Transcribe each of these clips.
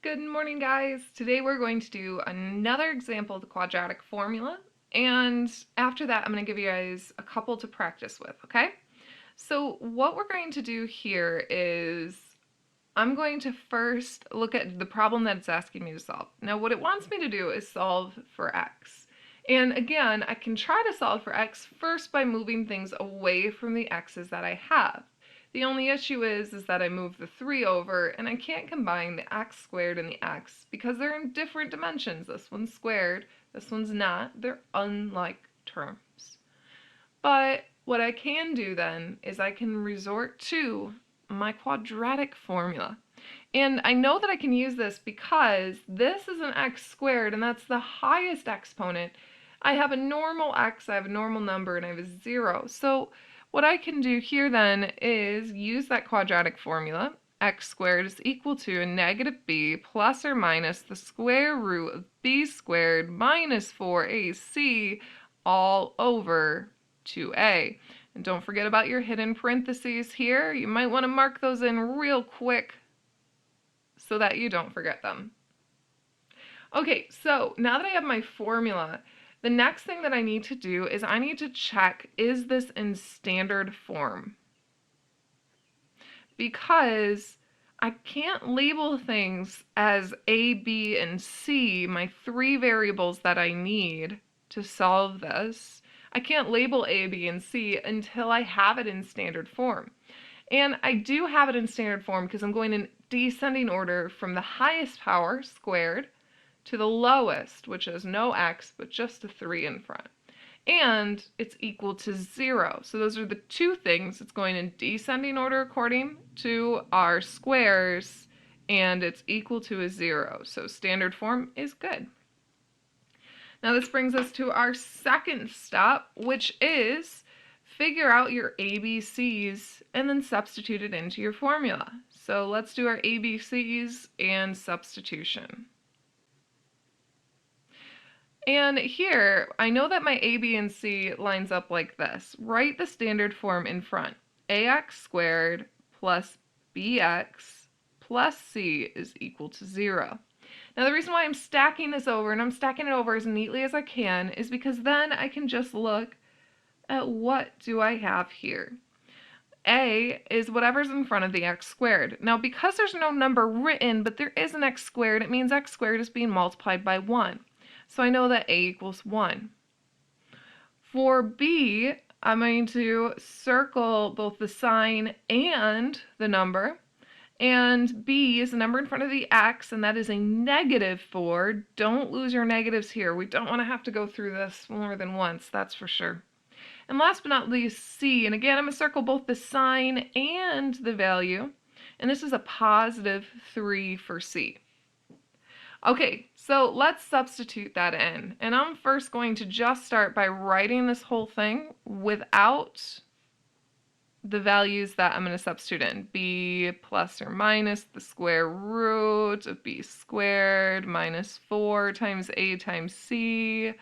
Good morning, guys. Today we're going to do another example of the quadratic formula, and after that I'm going to give you guys a couple to practice with, okay? So what we're going to do here is I'm going to first look at the problem that it's asking me to solve. Now what it wants me to do is solve for x. And again, I can try to solve for x first by moving things away from the x's that I have. The only issue is that I moved the 3 over and I can't combine the x squared and the x because they're in different dimensions. This one's squared, this one's not. They're unlike terms. But what I can do then is I can resort to my quadratic formula. And I know that I can use this because this is an x squared and that's the highest exponent. I have a normal x, I have a normal number, and I have a 0. So what I can do here then is use that quadratic formula. X squared is equal to a negative b plus or minus the square root of b squared minus 4ac all over 2a. And don't forget about your hidden parentheses here. You might want to mark those in real quick so that you don't forget them. Okay, so now that I have my formula, the next thing that I need to do is I need to check, is this in standard form? Because I can't label things as A, B, and C, my 3 variables that I need to solve this. I can't label A, B, and C until I have it in standard form. And I do have it in standard form because I'm going in descending order from the highest power, squared, to the lowest, which is no x, but just a 3 in front. And it's equal to 0. So those are the two things. It's going in descending order according to our squares, and it's equal to a 0. So standard form is good. Now this brings us to our second step, which is figure out your ABCs and then substitute it into your formula. So let's do our ABCs and substitution. And here, I know that my A, B, and C lines up like this. Write the standard form in front. AX squared plus BX plus C is equal to 0. Now the reason why I'm stacking this over, and I'm stacking it over as neatly as I can, is because then I can just look at what do I have here. A is whatever's in front of the x squared. Now because there's no number written, but there is an x squared, it means x squared is being multiplied by 1. So I know that A equals 1. For B, I'm going to circle both the sign and the number. And B is the number in front of the x, and that is a negative 4. Don't lose your negatives here. We don't want to have to go through this more than once, that's for sure. And last but not least, C. And again, I'm going to circle both the sign and the value. And this is a positive 3 for C. Okay, so let's substitute that in. And I'm first going to just start by writing this whole thing without the values that I'm going to substitute in. B plus or minus the square root of b squared minus 4 times a times c.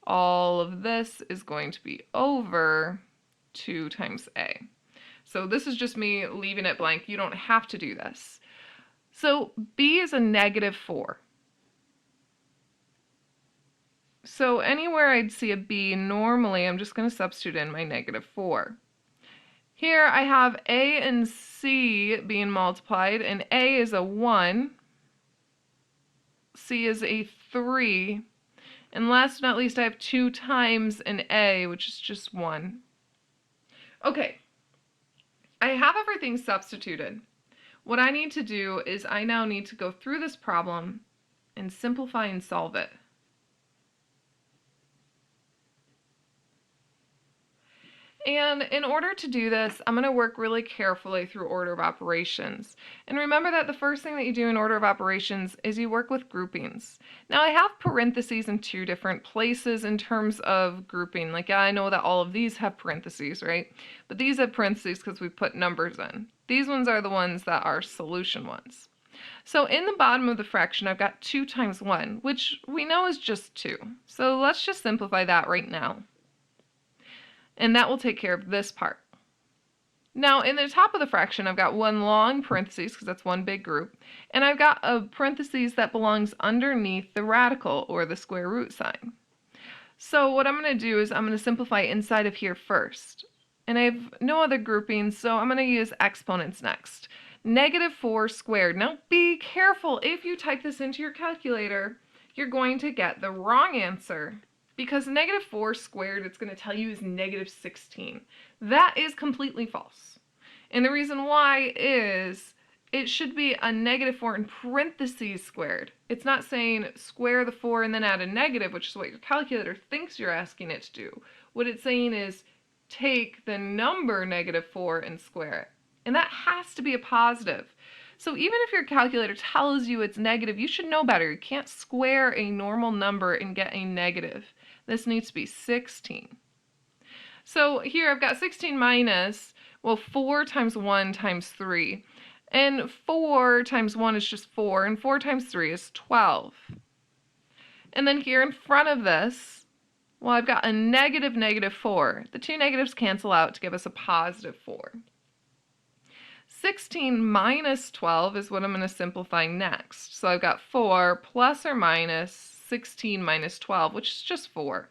All of this is going to be over 2 times a. So this is just me leaving it blank. You don't have to do this. So b is a negative 4. So anywhere I'd see a b, normally I'm just going to substitute in my negative 4. Here I have a and c being multiplied, and a is a 1, c is a 3, and last but not least I have 2 times an a, which is just 1. Okay, I have everything substituted. What I need to do is I now need to go through this problem and simplify and solve it. And in order to do this, I'm going to work really carefully through order of operations. And remember that the first thing that you do in order of operations is you work with groupings. Now I have parentheses in 2 different places in terms of grouping. Like I know that all of these have parentheses, right? But these have parentheses because we put numbers in. These ones are the ones that are solution ones. So in the bottom of the fraction, I've got 2 times 1, which we know is just 2. So let's just simplify that right now. And that will take care of this part. Now, in the top of the fraction, I've got one long parentheses, because that's one big group, and I've got a parentheses that belongs underneath the radical, or the square root sign. So what I'm going to do is I'm going to simplify inside of here first. And I have no other groupings, so I'm going to use exponents next. -4 squared. Now be careful, if you type this into your calculator, you're going to get the wrong answer. Because -4 squared, it's going to tell you is -16. That is completely false. And the reason why is it should be a -4 in parentheses squared. It's not saying square the 4 and then add a negative, which is what your calculator thinks you're asking it to do. What it's saying is take the number -4 and square it. And that has to be a positive. So even if your calculator tells you it's negative, you should know better. You can't square a normal number and get a negative. This needs to be 16. So here I've got 16 minus, well, 4 times 1 times 3. And 4 times 1 is just 4, and 4 times 3 is 12. And then here in front of this, well, I've got a -4. The two negatives cancel out to give us a +4. 16 minus 12 is what I'm going to simplify next. So I've got 4 plus or minus 16 minus 12, which is just 4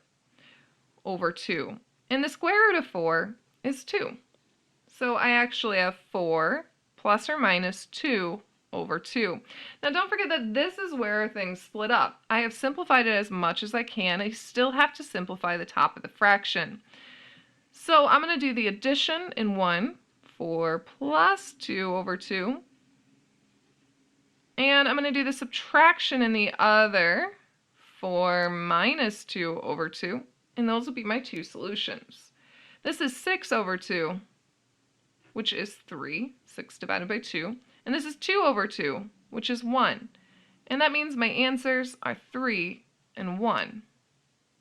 over 2. And the square root of 4 is 2. So I actually have 4 plus or minus 2 over 2. Now don't forget that this is where things split up. I have simplified it as much as I can. I still have to simplify the top of the fraction. So I'm going to do the addition in one, 4 plus 2 over 2. And I'm going to do the subtraction in the other, 4 minus 2 over 2. And those will be my two solutions. This is 6 over 2, which is 3, 6 divided by 2. And this is 2 over 2, which is 1. And that means my answers are 3 and 1.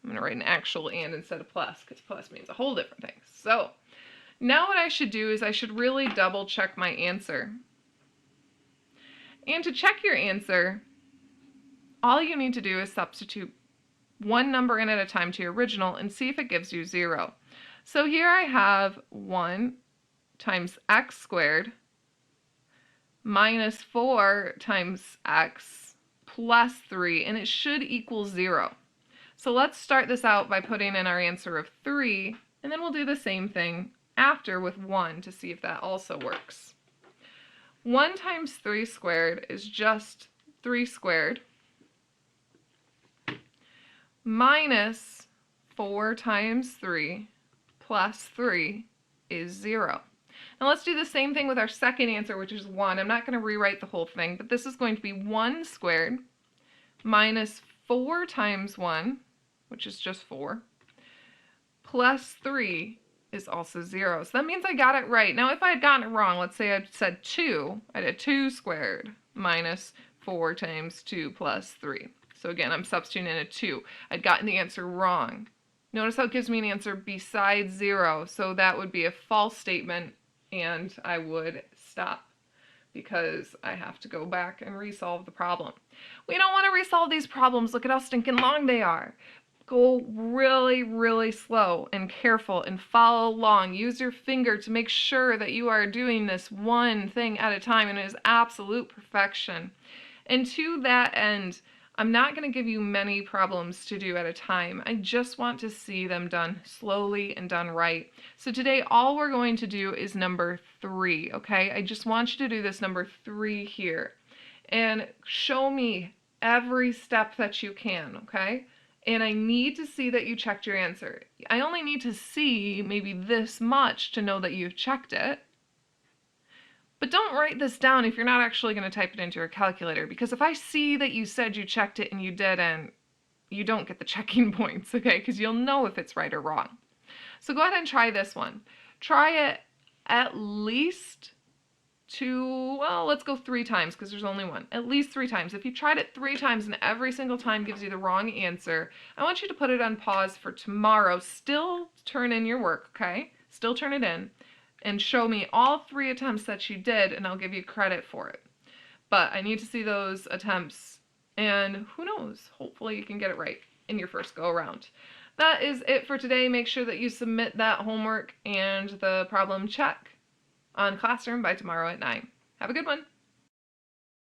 I'm going to write an actual and instead of plus, because plus means a whole different thing. So now what I should do is I should really double check my answer. And to check your answer, all you need to do is substitute one number in at a time to your original and see if it gives you 0. So here I have 1 times x squared minus 4 times x plus 3, and it should equal 0. So let's start this out by putting in our answer of 3, and then we'll do the same thing after with 1 to see if that also works. 1 times 3 squared is just 3 squared minus 4 times 3 plus 3 is 0. Now let's do the same thing with our second answer, which is 1. I'm not going to rewrite the whole thing, but this is going to be 1 squared minus 4 times 1, which is just 4, plus 3 is also 0. So that means I got it right. Now if I had gotten it wrong, let's say I said 2, I'd have 2 squared minus 4 times 2 plus 3. So again, I'm substituting in a 2. I'd gotten the answer wrong. Notice how it gives me an answer besides 0, so that would be a false statement, and I would stop because I have to go back and resolve the problem. We don't want to resolve these problems. Look at how stinking long they are. Go really, really slow and careful and follow along. Use your finger to make sure that you are doing this one thing at a time, and it is absolute perfection. And to that end, I'm not going to give you many problems to do at a time. I just want to see them done slowly and done right. So today all we're going to do is number 3, okay? I just want you to do this number 3 here and show me every step that you can, okay? And I need to see that you checked your answer. I only need to see maybe this much to know that you've checked it. But don't write this down if you're not actually going to type it into your calculator, because if I see that you said you checked it and you didn't, you don't get the checking points, okay? Because you'll know if it's right or wrong. So go ahead and try this one. Try it at least well, let's go 3 times because there's only one. At least 3 times. If you tried it 3 times and every single time gives you the wrong answer, I want you to put it on pause for tomorrow. Still turn in your work, okay? Still turn it in. And show me all 3 attempts that you did, and I'll give you credit for it. But I need to see those attempts, and who knows, hopefully you can get it right in your first go around. That is it for today. Make sure that you submit that homework and the problem check, on Classroom by Tomorrow at 9. Have a good one.